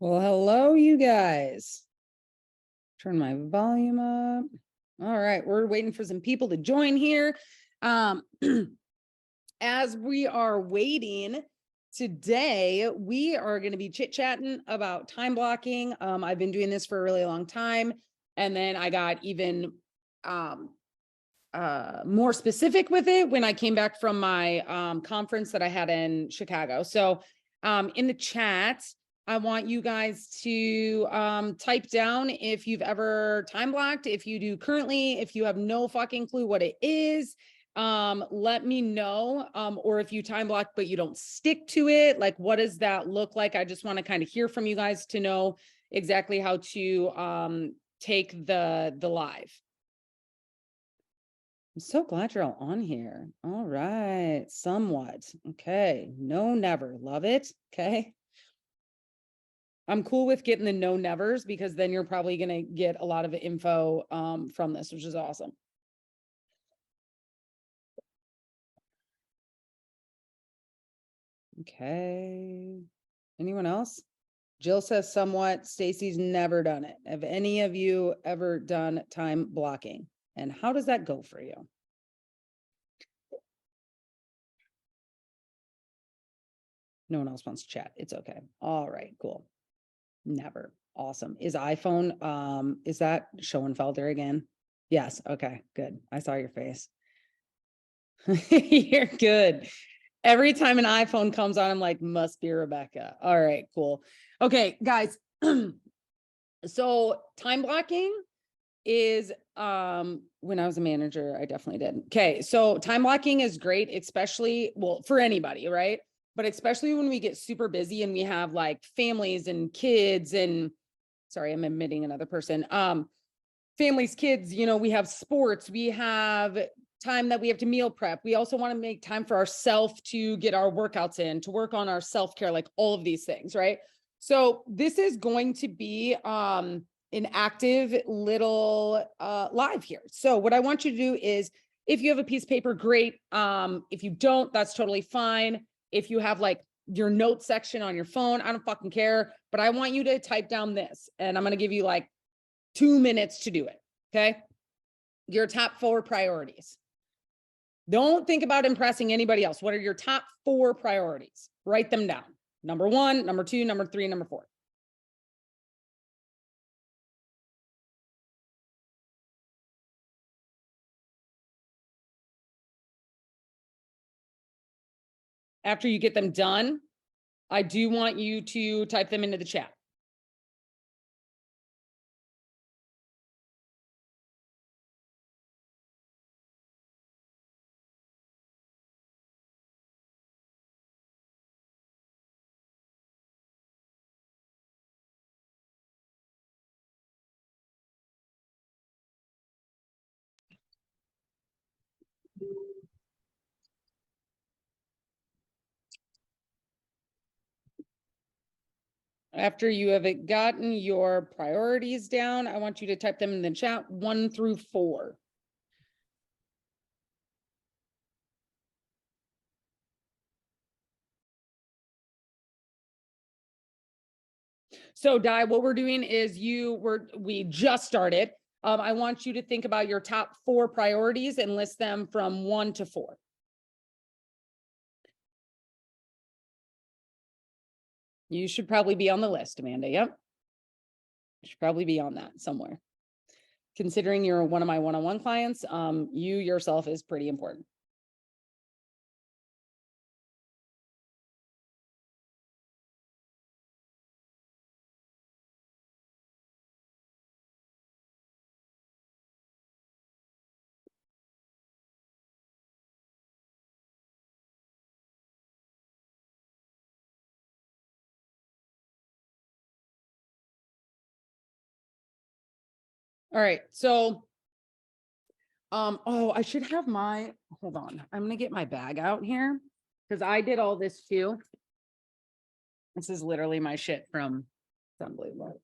Well, hello, you guys. Turn my volume up. All right, we're waiting for some people to join here. Um, as we are waiting today, we are going to be chit-chatting about time blocking. I've been doing this for a really long time, and then I got even more specific with it when I came back from my conference that I had in Chicago. So in the chat, I want you guys to type down if you've ever time blocked, if you do currently, if you have no fucking clue what it is, let me know. Or if you time block, but you don't stick to it, like what does that look like? I just want to kind of hear from you guys to know exactly how to take the live. I'm so glad you're all on here. All right, somewhat. Okay, no, never. Love it. Okay. I'm cool with getting the no nevers because then you're probably going to get a lot of info from this, which is awesome. Okay. Anyone else? Jill says somewhat. Stacy's never done it. Have any of you ever done time blocking? And how does that go for you? No one else wants to chat. It's okay. All right, cool. Never. Awesome. Is iPhone, is that Schoenfelder again? Yes. Okay, good. I saw your face. You're good. Every time an iPhone comes on, I'm like, must be Rebecca. All right, cool. Okay, guys. So time blocking is when I was a manager, I definitely did. Okay, so time blocking is great, especially well for anybody, right? But especially when we get super busy and we have like families and kids and sorry, I'm admitting another person. Families, kids, you know, we have sports, we have time that we have to meal prep. We also want to make time for ourselves to get our workouts in, to work on our self-care, like all of these things, right? So this is going to be an active little live here. So what I want you to do is if you have a piece of paper, great. If you don't, that's totally fine. If you have like your notes section on your phone, I don't fucking care, but I want you to type down this and I'm going to give you like 2 minutes to do it. Okay. Your top 4 priorities. Don't think about impressing anybody else. What are your top 4 priorities? Write them down. Number 1, number 2, number 3, number 4. After you get them done, I do want you to type them into the chat. After you have gotten your priorities down, I want you to type them in the chat 1 through 4. So Di, what we're doing is we just started. I want you to think about your top 4 priorities and list them from 1 to 4. You should probably be on the list, Amanda. Yep. You should probably be on that somewhere. Considering you're one of my one-on-one clients, you yourself is pretty important. All right. So, oh, I should have hold on. I'm going to get my bag out here because I did all this too. This is literally my shit from, it's unbelievable.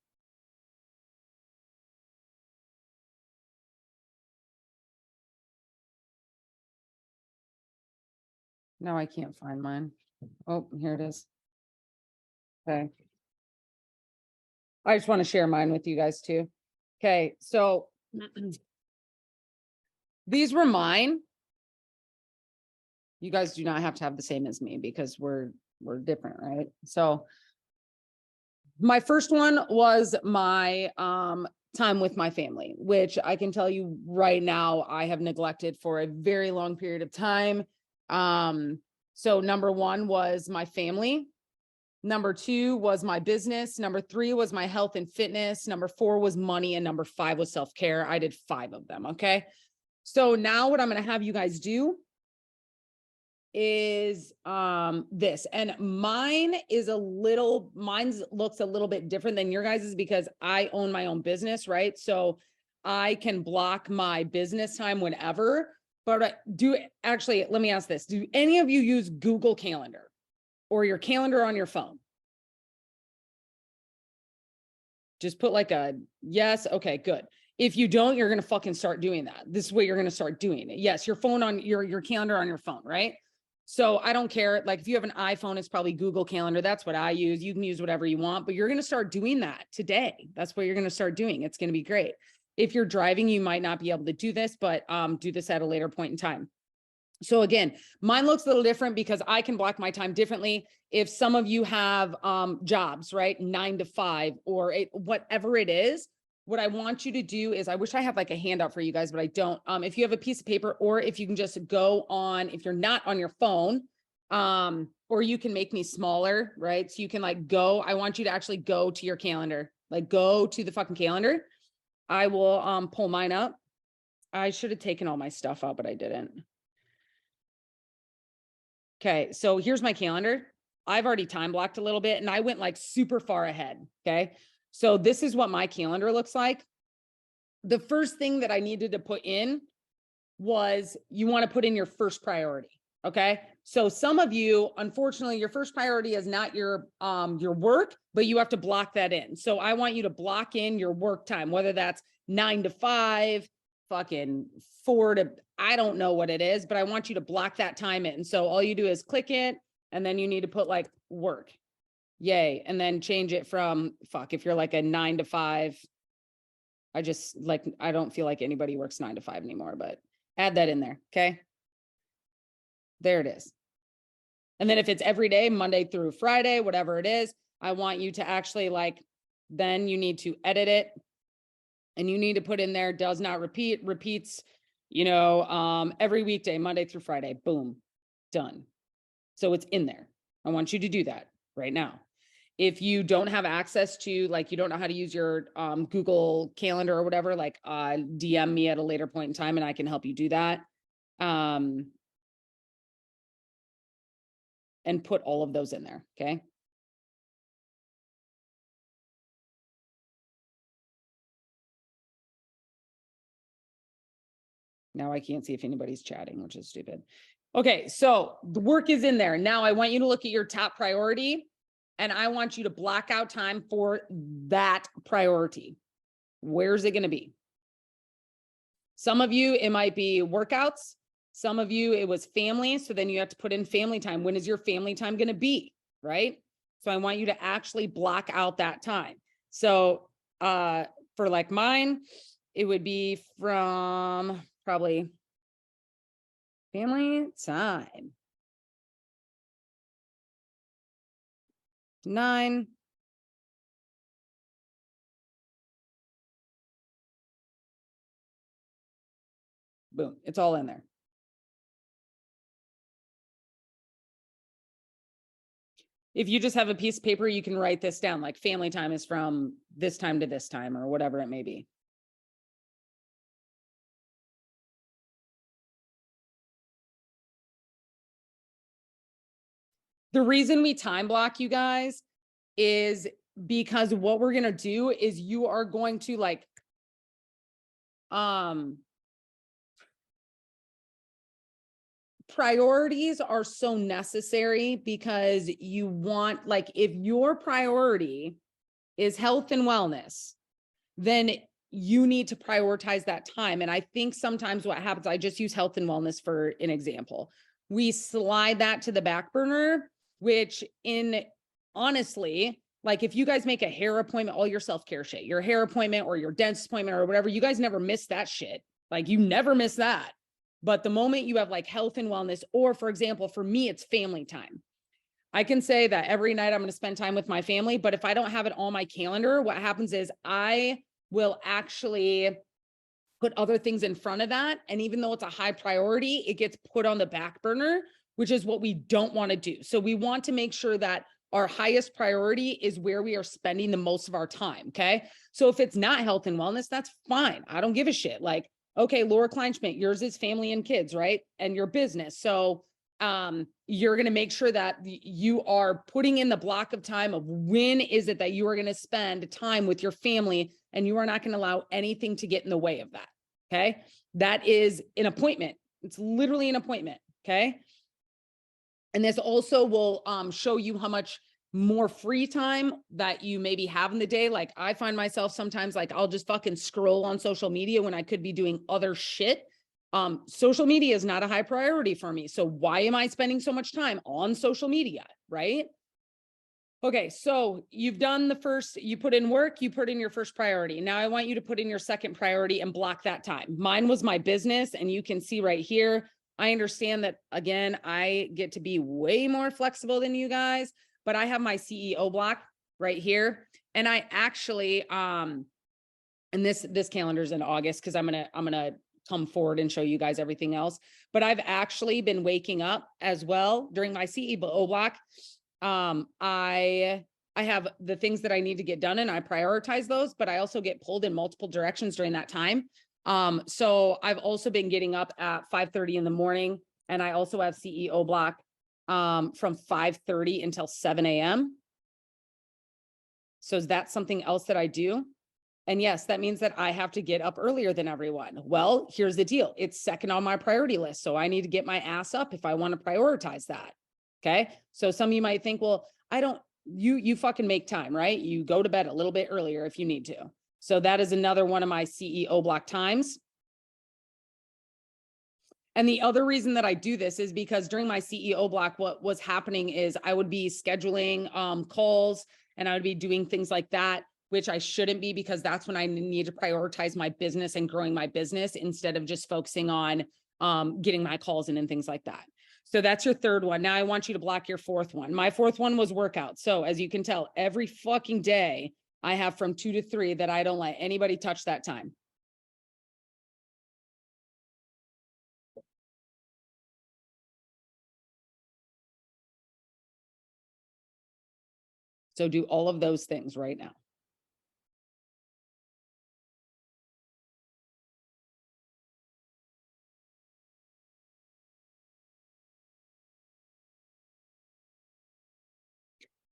No, I can't find mine. Oh, here it is. Okay. I just want to share mine with you guys too. Okay, so these were mine. You guys do not have to have the same as me because we're different, right? So my first one was my time with my family, which I can tell you right now I have neglected for a very long period of time. So number one was my family. Number two was my business. Number three was my health and fitness. Number four was money. And number five was self-care. I did 5 of them. Okay. So now what I'm going to have you guys do is this, and mine looks a little bit different than your guys's because I own my own business, right? So I can block my business time whenever. But let me ask this. Do any of you use Google Calendar or your calendar on your phone? Just put like a yes. Okay, good. If you don't, you're going to fucking start doing that. This is what you're going to start doing it. Yes, your phone on your calendar on your phone, right? So I don't care. Like if you have an iPhone, it's probably Google Calendar. That's what I use. You can use whatever you want, but you're going to start doing that today. That's what you're going to start doing. It's going to be great. If you're driving, you might not be able to do this, but do this at a later point in time. So again, mine looks a little different because I can block my time differently. If some of you have jobs, right? 9 to 5 or whatever it is, what I want you to do is, I wish I had like a handout for you guys, but I don't. If you have a piece of paper, or if you can just go on, if you're not on your phone, or you can make me smaller, right? So you can like go, I want you to actually go to your calendar, like go to the fucking calendar. I will pull mine up. I should have taken all my stuff out, but I didn't. Okay, so here's my calendar. I've already time blocked a little bit and I went like super far ahead. Okay. So this is what my calendar looks like. The first thing that I needed to put in was you want to put in your first priority. Okay. So some of you, unfortunately, your first priority is not your work, but you have to block that in. So I want you to block in your work time, whether that's 9 to 5, fucking 4 to, I don't know what it is, but I want you to block that time in. So all you do is click it and then you need to put like work. Yay. And then change it from if you're like a 9 to 5, I don't feel like anybody works 9 to 5 anymore, but add that in there. Okay. There it is. And then if it's every day, Monday through Friday, whatever it is, I want you to actually then you need to edit it and you need to put in there, does not repeat, repeats, every weekday, Monday through Friday, boom, done. So it's in there. I want you to do that right now. If you don't have access to, you don't know how to use your Google Calendar or whatever, DM me at a later point in time and I can help you do that. And put all of those in there. Okay. Now I can't see if anybody's chatting, which is stupid. Okay. So the work is in there. Now I want you to look at your top priority and I want you to block out time for that priority. Where's it going to be? Some of you, it might be workouts. Some of you, it was family. So then you have to put in family time. When is your family time going to be? Right. So I want you to actually block out that time. So for like mine, it would be from probably family time 9. Boom. It's all in there. If you just have a piece of paper, you can write this down, like family time is from this time to this time or whatever it may be. The reason we time block you guys is because what we're going to do is you are going to priorities are so necessary because you want, if your priority is health and wellness, then you need to prioritize that time. And I think sometimes what happens, I just use health and wellness for an example. We slide that to the back burner, which honestly, Like if you guys make a hair appointment, all your self-care shit, your hair appointment or your dentist appointment or whatever, you guys never miss that shit. Like you never miss that. But the moment you have like health and wellness, or for example, for me, it's family time. I can say that every night I'm going to spend time with my family, but if I don't have it on my calendar, what happens is I will actually put other things in front of that. And even though it's a high priority, it gets put on the back burner, which is what we don't want to do. So we want to make sure that our highest priority is where we are spending the most of our time. Okay. So if it's not health and wellness, that's fine. I don't give a shit. Like, okay, Laura Kleinschmidt, yours is family and kids, right? And your business. So you're going to make sure that you are putting in the block of time of when is it that you are going to spend time with your family, and you are not going to allow anything to get in the way of that. Okay. That is an appointment. It's literally an appointment. Okay. And this also will show you how much more free time that you maybe have in the day. Like I find myself sometimes like I'll just fucking scroll on social media when I could be doing other shit. Social media is not a high priority for me. So why am I spending so much time on social media? Right? Okay. So you've done the first, you put in work, you put in your first priority. Now I want you to put in your second priority and block that time. Mine was my business. And you can see right here, I understand that again, I get to be way more flexible than you guys, but I have my CEO block right here. And I actually, and this calendar's in August, because I'm gonna come forward and show you guys everything else. But I've actually been waking up as well during my CEO block. I have the things that I need to get done and I prioritize those, but I also get pulled in multiple directions during that time. So I've also been getting up at 5:30 in the morning, and I also have CEO block from 5:30 until 7 a.m. So is that something else that I do? And yes, that means that I have to get up earlier than everyone. Well, here's the deal. It's second on my priority list. So I need to get my ass up if I want to prioritize that. Okay. So some of you might think, well, you fucking make time, right? You go to bed a little bit earlier if you need to. So that is another one of my CEO block times. And the other reason that I do this is because during my CEO block, what was happening is I would be scheduling calls and I would be doing things like that, which I shouldn't be, because that's when I need to prioritize my business and growing my business instead of just focusing on getting my calls in and things like that. So that's your third one. Now I want you to block your fourth one. My fourth one was workout. So as you can tell, every fucking day I have from 2 to 3 that I don't let anybody touch that time. So do all of those things right now.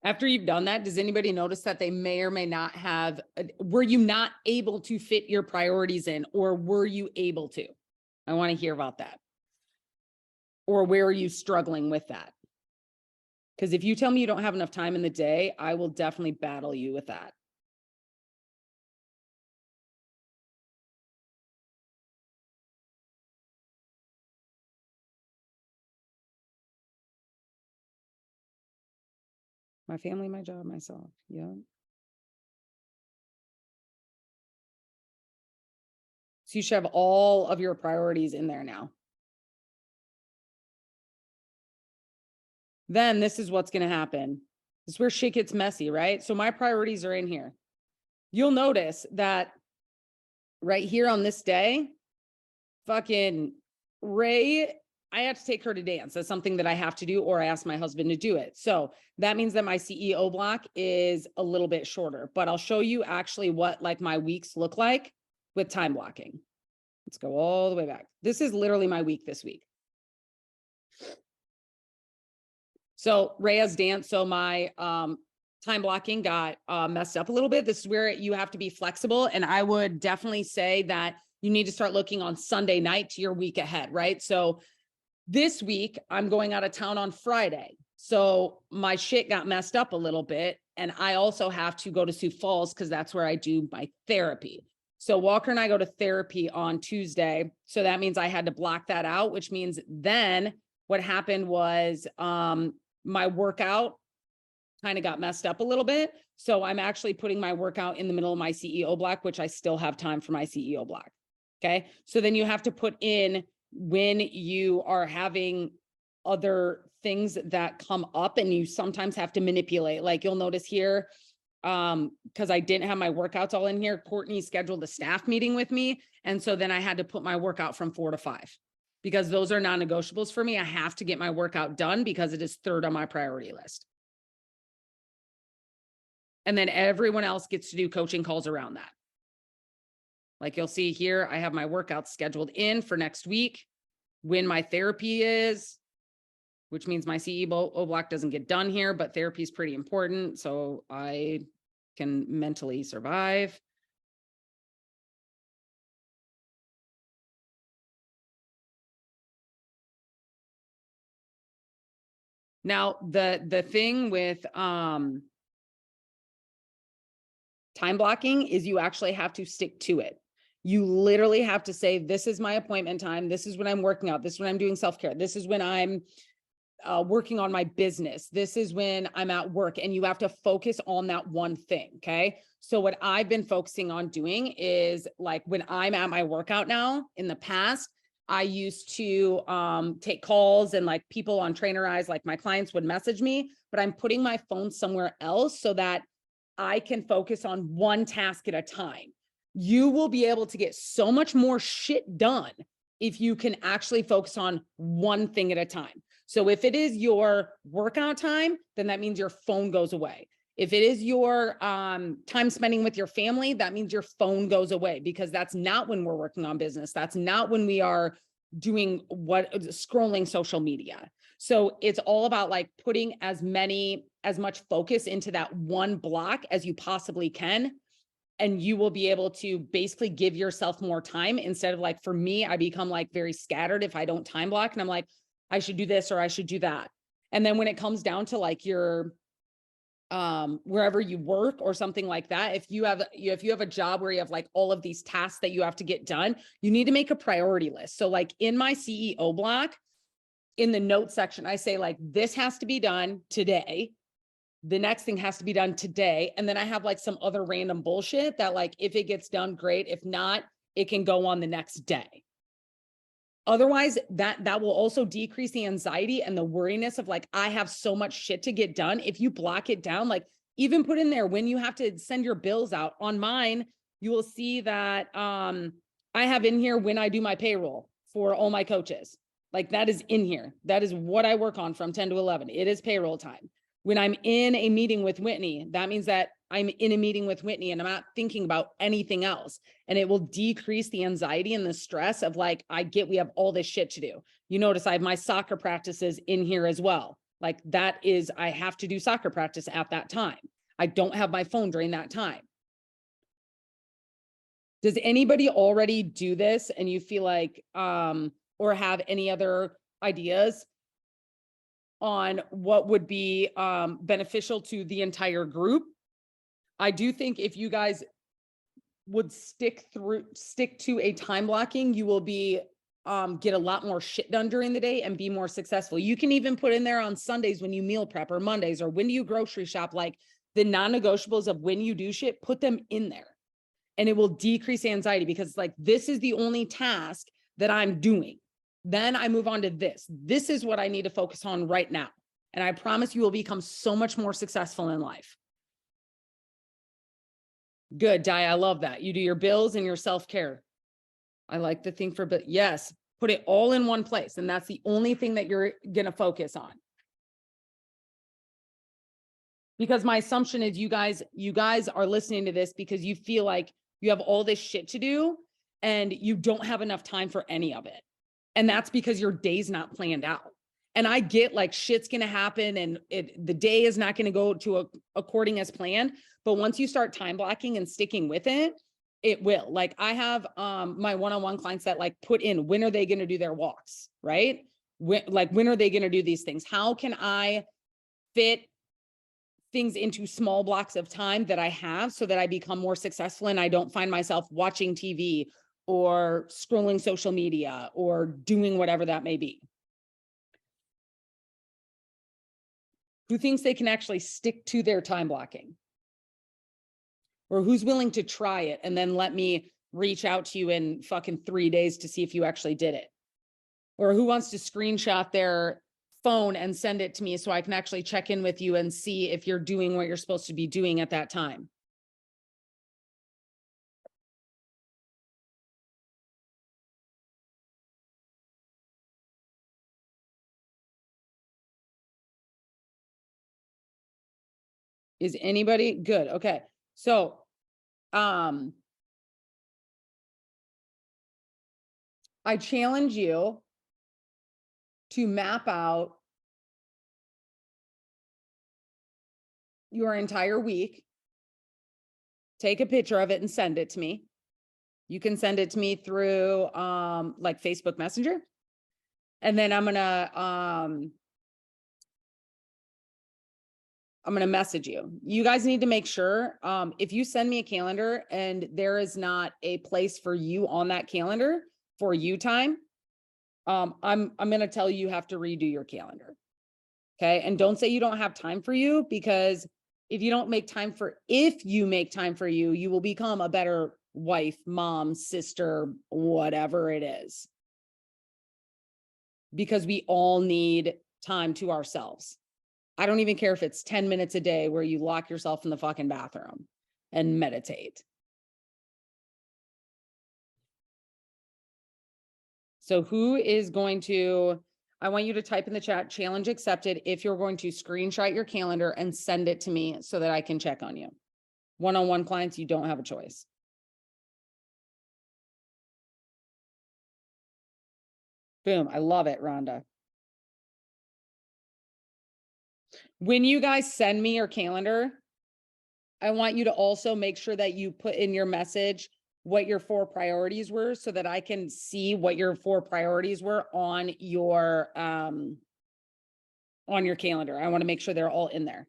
After you've done that, does anybody notice that they may or may not have, were you not able to fit your priorities in, or were you able to? I want to hear about that. Or where are you struggling with that? Because if you tell me you don't have enough time in the day, I will definitely battle you with that. My family, my job, myself. Yeah. So you should have all of your priorities in there now. Then this is what's going to happen. This is where shit gets messy, right? So my priorities are in here. You'll notice that right here on this day, fucking Ray, I have to take her to dance. That's something that I have to do, or I ask my husband to do it. So that means that my CEO block is a little bit shorter, but I'll show you actually what like my weeks look like with time blocking. Let's go all the way back. This is literally my week this week. So Ray has dance. So my time blocking got messed up a little bit. This is where you have to be flexible. And I would definitely say that you need to start looking on Sunday night to your week ahead, right? So this week I'm going out of town on Friday. So my shit got messed up a little bit. And I also have to go to Sioux Falls because that's where I do my therapy. So Walker and I go to therapy on Tuesday. So that means I had to block that out, which means then what happened was my workout kind of got messed up a little bit. So I'm actually putting my workout in the middle of my CEO block, which I still have time for my CEO block. Okay. So then you have to put in when you are having other things that come up, and you sometimes have to manipulate. Like you'll notice here, because I didn't have my workouts all in here, Courtney scheduled a staff meeting with me. And so then I had to put my workout from 4 to 5 because those are non-negotiables for me. I have to get my workout done because it is third on my priority list. And then everyone else gets to do coaching calls around that. Like you'll see here, I have my workouts scheduled in for next week, when my therapy is, which means my CEO block doesn't get done here, but therapy is pretty important. So I can mentally survive. Now, the thing with time blocking is you actually have to stick to it. You literally have to say, this is my appointment time. This is when I'm working out. This is when I'm doing self-care. This is when I'm working on my business. This is when I'm at work, and you have to focus on that one thing. Okay. So what I've been focusing on doing is, like, when I'm at my workout now, in the past, I used to take calls, and like people on Trainerize, like my clients would message me, but I'm putting my phone somewhere else so that I can focus on one task at a time. You will be able to get so much more shit done if you can actually focus on one thing at a time. So if it is your workout time, then that means your phone goes away. If it is your time spending with your family, that means your phone goes away, because that's not when we're working on business. That's not when we are doing scrolling social media. So it's all about like putting as much focus into that one block as you possibly can. And you will be able to basically give yourself more time, instead of, like, for me, I become like very scattered if I don't time block, and I'm like, I should do this or I should do that. And then when it comes down to like your wherever you work or something like that, if you have a job where you have like all of these tasks that you have to get done, you need to make a priority list. So like in my CEO block, in the notes section, I say like, this has to be done today. The next thing has to be done today. And then I have like some other random bullshit that, like, if it gets done, great. If not, it can go on the next day. Otherwise, that will also decrease the anxiety and the worriness of like, I have so much shit to get done. If you block it down, like even put in there when you have to send your bills out. On mine, you will see that I have in here when I do my payroll for all my coaches. Like that is in here. That is what I work on from 10 to 11. It is payroll time. When I'm in a meeting with Whitney, that means that I'm in a meeting with Whitney and I'm not thinking about anything else. And it will decrease the anxiety and the stress of like, we have all this shit to do. You notice I have my soccer practices in here as well. Like that is, I have to do soccer practice at that time. I don't have my phone during that time. Does anybody already do this and you feel like, or have any other ideas on what would be beneficial to the entire group? I do think if you guys would stick to a time blocking, you will be get a lot more shit done during the day and be more successful. You can even put in there on Sundays when you meal prep, or Mondays, or when do you grocery shop, like the non-negotiables of when you do shit, put them in there, and it will decrease anxiety, because like, this is the only task that I'm doing. Then I move on to this. This is what I need to focus on right now. And I promise you will become so much more successful in life. Good, Di. I love that. You do your bills and your self-care. I like the thing for, but yes, put it all in one place. And that's the only thing that you're going to focus on. Because my assumption is you guys are listening to this because you feel like you have all this shit to do and you don't have enough time for any of it. And that's because your day's not planned out. And I get like shit's going to happen and the day is not going to go to according as planned. But once you start time blocking and sticking with it, it will. Like I have my one-on-one clients that like put in, when are they going to do their walks, right? When are they going to do these things? How can I fit things into small blocks of time that I have so that I become more successful and I don't find myself watching TV or scrolling social media or doing whatever that may be. Who thinks they can actually stick to their time blocking? Or who's willing to try it and then let me reach out to you in fucking 3 days to see if you actually did it? Or who wants to screenshot their phone and send it to me so I can actually check in with you and see if you're doing what you're supposed to be doing at that time? Is anybody good? Okay. So, I challenge you to map out your entire week, take a picture of it and send it to me. You can send it to me through like Facebook Messenger. And then I'm gonna message you. You guys need to make sure if you send me a calendar and there is not a place for you on that calendar for you time, I'm gonna tell you have to redo your calendar. Okay. And don't say you don't have time for you, because if you make time for you, you will become a better wife, mom, sister, whatever it is. Because we all need time to ourselves. I don't even care if it's 10 minutes a day where you lock yourself in the fucking bathroom and meditate. So who is going to, I want you to type in the chat, challenge accepted, if you're going to screenshot your calendar and send it to me so that I can check on you. One-on-one clients, you don't have a choice. Boom. I love it, Rhonda. When you guys send me your calendar, I want you to also make sure that you put in your message what your 4 priorities were so that I can see what your 4 priorities were on your calendar. I want to make sure they're all in there.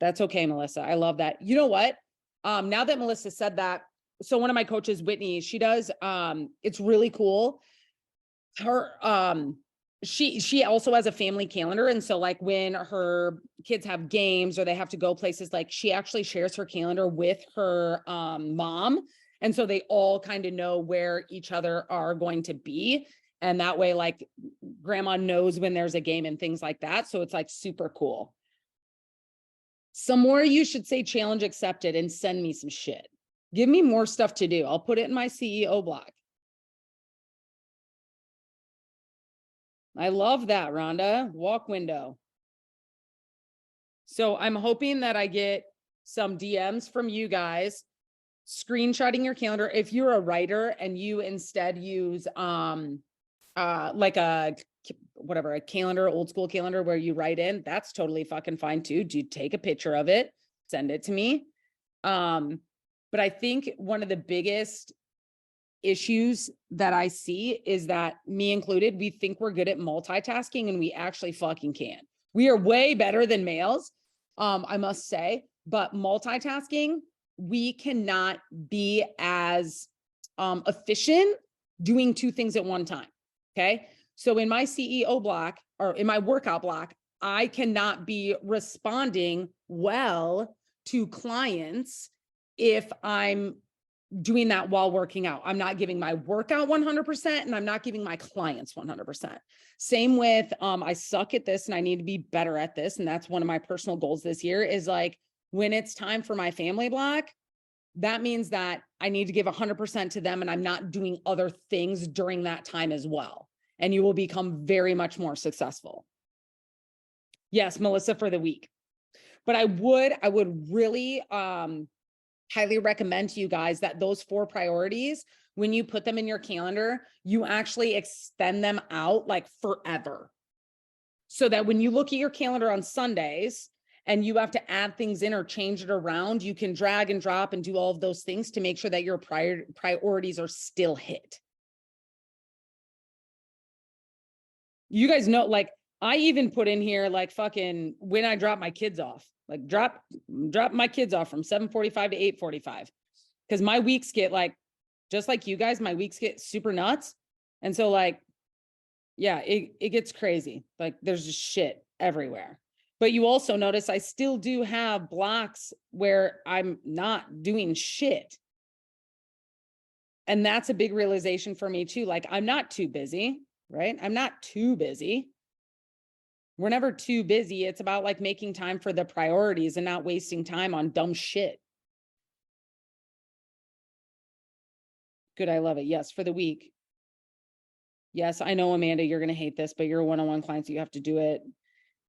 That's okay, Melissa. I love that. You know what? Now that Melissa said that, so one of my coaches, Whitney, she does, it's really cool. Her, she also has a family calendar. And so like when her kids have games or they have to go places, like she actually shares her calendar with her mom. And so they all kind of know where each other are going to be. And that way, like grandma knows when there's a game and things like that. So it's like super cool. Some more, you should say challenge accepted and send me some shit. Give me more stuff to do. I'll put it in my CEO block. I love that, Rhonda. Walk window. So I'm hoping that I get some DMs from you guys screenshotting your calendar. If you're a writer and you instead use like a calendar, old school calendar where you write in, that's totally fucking fine too. Do you take a picture of it, send it to me. But I think one of the biggest issues that I see is that, me included, we think we're good at multitasking and we actually fucking can't. We are way better than males, I must say, but multitasking, we cannot be as efficient doing 2 things at one time. Okay. So in my CEO block or in my workout block, I cannot be responding well to clients if I'm doing that while working out. I'm not giving my workout 100% and I'm not giving my clients 100%. Same with, I suck at this and I need to be better at this. And that's one of my personal goals this year is like, when it's time for my family block, that means that I need to give 100% to them and I'm not doing other things during that time as well. And you will become very much more successful. Yes, Melissa, for the week. But I would really, highly recommend to you guys that those 4 priorities, when you put them in your calendar, you actually extend them out like forever. So that when you look at your calendar on Sundays and you have to add things in or change it around, you can drag and drop and do all of those things to make sure that your priorities are still hit. You guys know, like I even put in here, like fucking when I drop my kids off, like drop my kids off from 7:45 to 8:45. Cause my weeks get like, just like you guys, my weeks get super nuts. And so like, Yeah, it gets crazy. Like there's just shit everywhere. But you also notice I still do have blocks where I'm not doing shit. And that's a big realization for me too. Like I'm not too busy, right? I'm not too busy. We're never too busy. It's about like making time for the priorities and not wasting time on dumb shit. Good. I love it. Yes. For the week. Yes. I know, Amanda, you're going to hate this, but you're a one-on-one client, so you have to do it.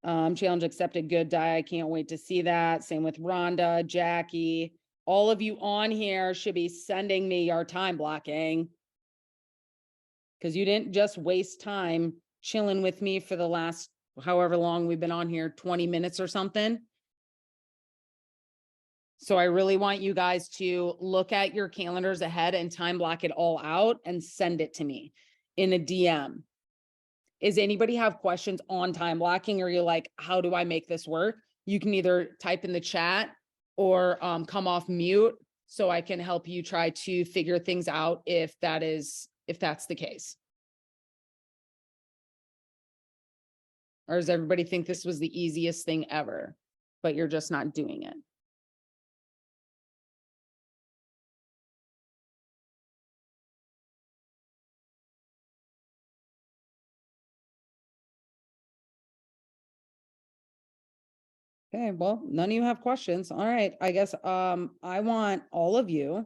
Challenge accepted. Good, Di. I can't wait to see that. Same with Rhonda, Jackie. All of you on here should be sending me your time blocking, because you didn't just waste time chilling with me for the last however long we've been on here, 20 minutes or something. So I really want you guys to look at your calendars ahead and time block it all out and send it to me in a DM. Is anybody have questions on time blocking, or you're like, how do I make this work? You can either type in the chat or come off mute so I can help you try to figure things out if that's the case. Or does everybody think this was the easiest thing ever, but you're just not doing it? Okay, well, none of you have questions. All right, I guess I want all of you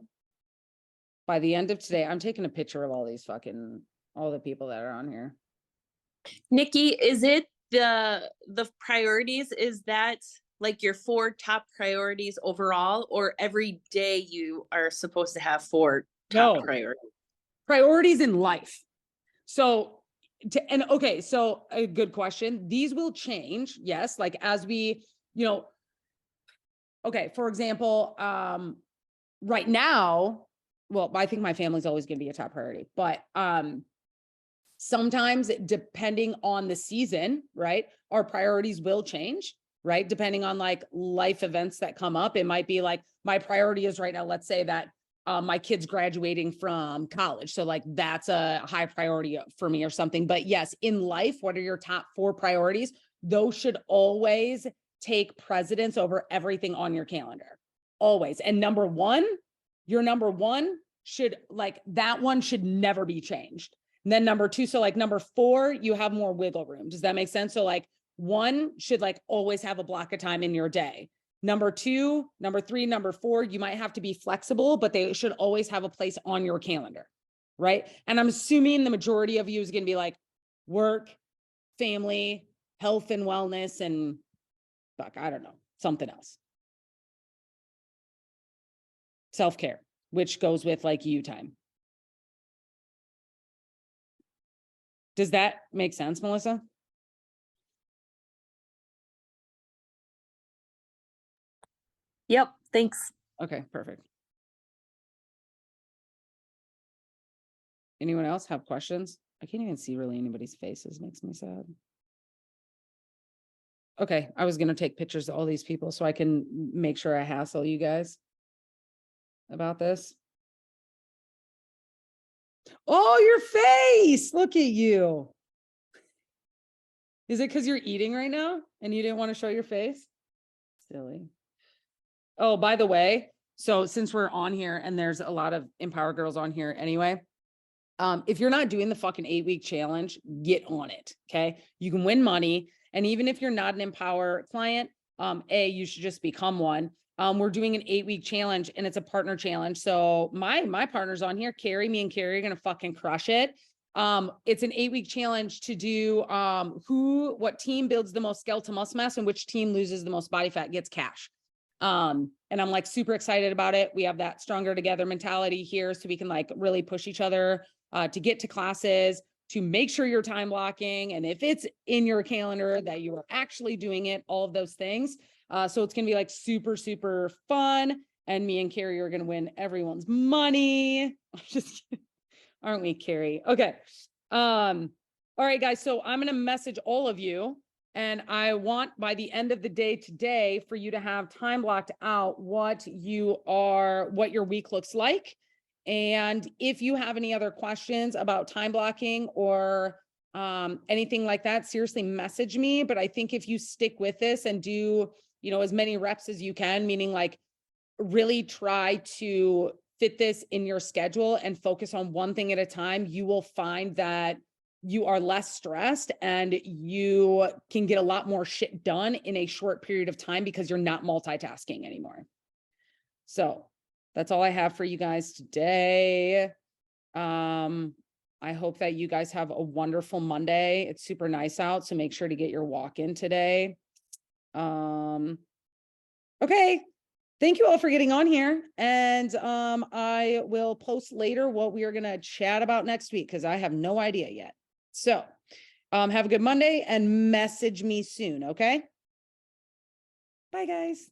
by the end of today. I'm taking a picture of all the people that are on here. Nikki, is it the priorities? Is that like your 4 top priorities overall, or every day you are supposed to have 4 top No. priorities? Priorities in life. So so a good question. These will change. Yes. Like as we, okay, for example, right now, well, I think my family's always going to be a top priority, but sometimes depending on the season, right, our priorities will change, right? Depending on like life events that come up. It might be like my priority is right now, let's say that my kid's graduating from college. So like that's a high priority for me or something. But yes, in life, what are your top 4 priorities? Those should always take precedence over everything on your calendar. Always. And your number one should, like, that one should never be changed. And then number 2, so like number 4, you have more wiggle room. Does that make sense? So like 1 should like always have a block of time in your day. Number 2, number 3, number 4, you might have to be flexible, but they should always have a place on your calendar, right? And I'm assuming the majority of you is going to be like work, family, health and wellness, and I don't know, something else. Self-care, which goes with like you time. Does that make sense, Melissa? Yep, thanks. Okay, perfect. Anyone else have questions? I can't even see really anybody's faces. Makes me sad. Okay, I was going to take pictures of all these people so I can make sure I hassle you guys about this. Oh, your face. Look at you. Is it because you're eating right now and you didn't want to show your face? Silly. Oh, by the way, so since we're on here and there's a lot of Empower Girls on here anyway, if you're not doing the fucking 8-week challenge, get on it. Okay. You can win money. And even if you're not an Empower client, you should just become one. We're doing an 8-week challenge and it's a partner challenge. So my partner's on here, Carrie, me and Carrie are going to fucking crush it. It's an 8-week challenge to do, what team builds the most skeletal muscle mass and which team loses the most body fat gets cash. And I'm like super excited about it. We have that stronger together mentality here so we can like really push each other to get to classes, to make sure you're time blocking. And if it's in your calendar that you are actually doing it, all of those things. So it's going to be like super, super fun. And me and Carrie are going to win everyone's money. Just aren't we, Carrie? Okay. All right, guys. So I'm going to message all of you. And I want by the end of the day today for you to have time blocked out what your week looks like. And if you have any other questions about time blocking or anything like that, seriously message me. But I think if you stick with this and do, as many reps as you can, meaning like really try to fit this in your schedule and focus on one thing at a time, you will find that you are less stressed and you can get a lot more shit done in a short period of time because you're not multitasking anymore. So that's all I have for you guys today. I hope that you guys have a wonderful Monday. It's super nice out, so make sure to get your walk in today. Okay. Thank you all for getting on here. And I will post later what we are going to chat about next week because I have no idea yet. So have a good Monday and message me soon. Okay. Bye, guys.